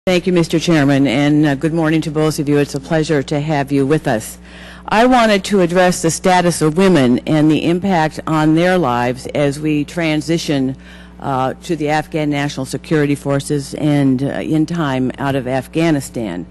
Thank you, Mr. Chairman, and good morning to both of you. It's a pleasure to have you with us. I wanted to address the status of women and the impact on their lives as we transition to the Afghan National Security Forces and in time out of Afghanistan.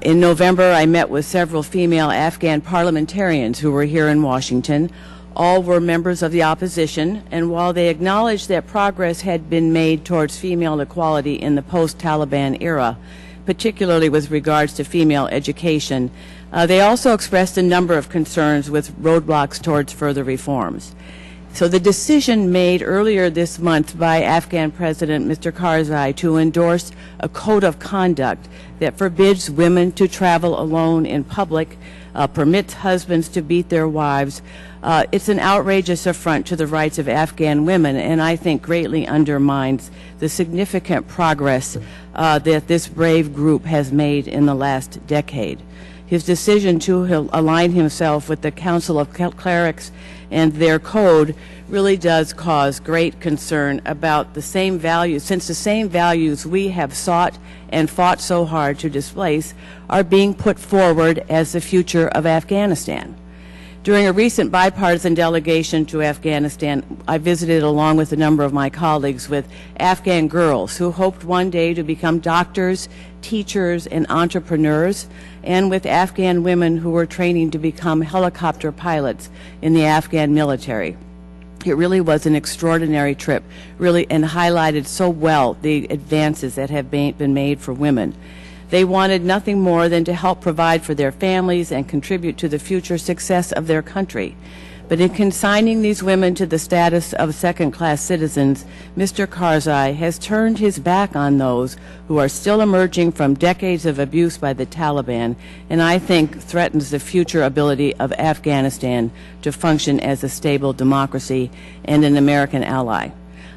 In November, I met with several female Afghan parliamentarians who were here in Washington. All were members of the opposition, and while they acknowledged that progress had been made towards female equality in the post-Taliban era, particularly with regards to female education, they also expressed a number of concerns with roadblocks towards further reforms. So the decision made earlier this month by Afghan President Mr. Karzai to endorse a code of conduct that forbids women to travel alone in public, permits husbands to beat their wives, it's an outrageous affront to the rights of Afghan women, and I think greatly undermines the significant progress that this brave group has made in the last decade. His decision to align himself with the Council of Clerics and their code really does cause great concern about the same values, since the same values we have sought and fought so hard to displace are being put forward as the future of Afghanistan. During a recent bipartisan delegation to Afghanistan, I visited along with a number of my colleagues with Afghan girls who hoped one day to become doctors, teachers, and entrepreneurs, and with Afghan women who were training to become helicopter pilots in the Afghan military. It really was an extraordinary trip, really, and highlighted so well the advances that have been made for women. They wanted nothing more than to help provide for their families and contribute to the future success of their country. But in consigning these women to the status of second-class citizens, Mr. Karzai has turned his back on those who are still emerging from decades of abuse by the Taliban, and I think threatens the future ability of Afghanistan to function as a stable democracy and an American ally.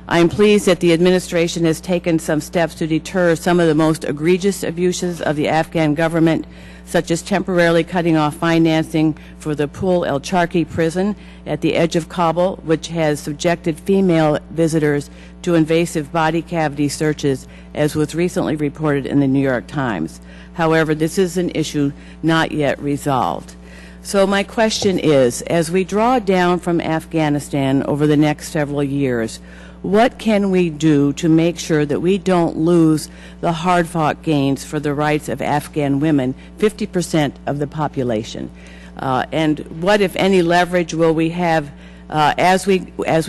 I am pleased that the administration has taken some steps to deter some of the most egregious abuses of the Afghan government, such as temporarily cutting off financing for the Pul El-Charki prison at the edge of Kabul, which has subjected female visitors to invasive body cavity searches, as was recently reported in the New York Times. However, this is an issue not yet resolved. So my question is, as we draw down from Afghanistan over the next several years, what can we do to make sure that we don't lose the hard-fought gains for the rights of Afghan women, 50% of the population? And what, if any, leverage will we have as we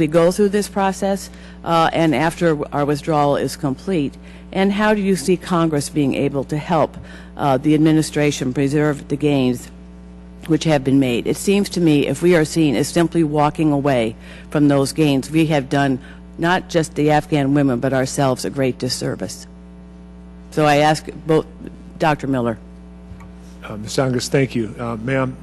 go through this process and after our withdrawal is complete? And how do you see Congress being able to help the administration preserve the gains which have been made? It seems to me if we are seen as simply walking away from those gains, we have done not just the Afghan women, but ourselves a great disservice. So I ask both, Dr. Miller. Ms. Tsongas, thank you. Ma'am,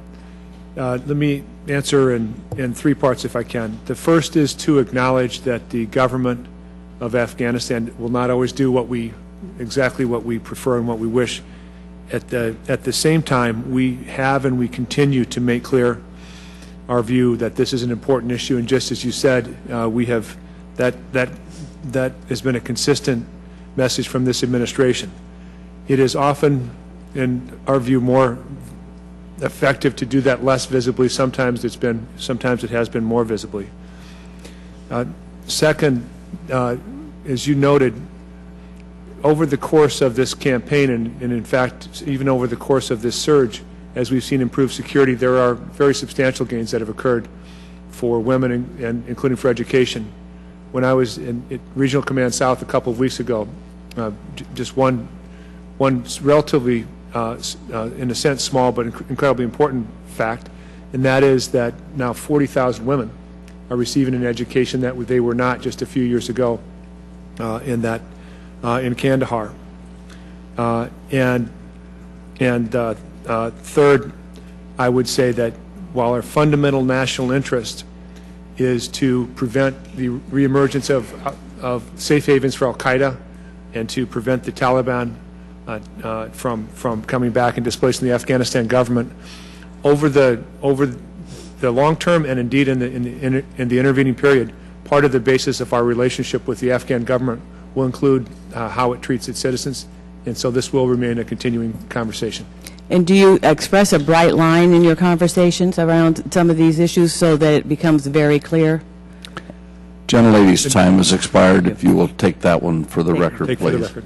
let me answer in three parts if I can. The first is to acknowledge that the government of Afghanistan will not always do exactly what we prefer and what we wish. At the same time, we have and we continue to make clear our view that this is an important issue, and just as you said, we have that has been a consistent message from this administration. It is often, in our view, more effective to do that less visibly. Sometimes it has been more visibly. Second, as you noted, over the course of this campaign, and in fact, even over the course of this surge, as we've seen improved security, there are very substantial gains that have occurred for women and including for education. When I was at Regional Command South a couple of weeks ago, just one relatively, in a sense, small but incredibly important fact, and that is that now 40,000 women are receiving an education that they were not just a few years ago in Kandahar. Third, I would say that while our fundamental national interest is to prevent the reemergence of safe havens for Al-Qaeda and to prevent the Taliban from coming back and displacing the Afghanistan government, over the long term and indeed in the intervening period, part of the basis of our relationship with the Afghan government will include how it treats its citizens And so this will remain a continuing conversation. And do you express a bright line in your conversations around some of these issues so that it becomes very clear? Gentlelady's time has expired. If you will take that one for the record, Take for the please. record.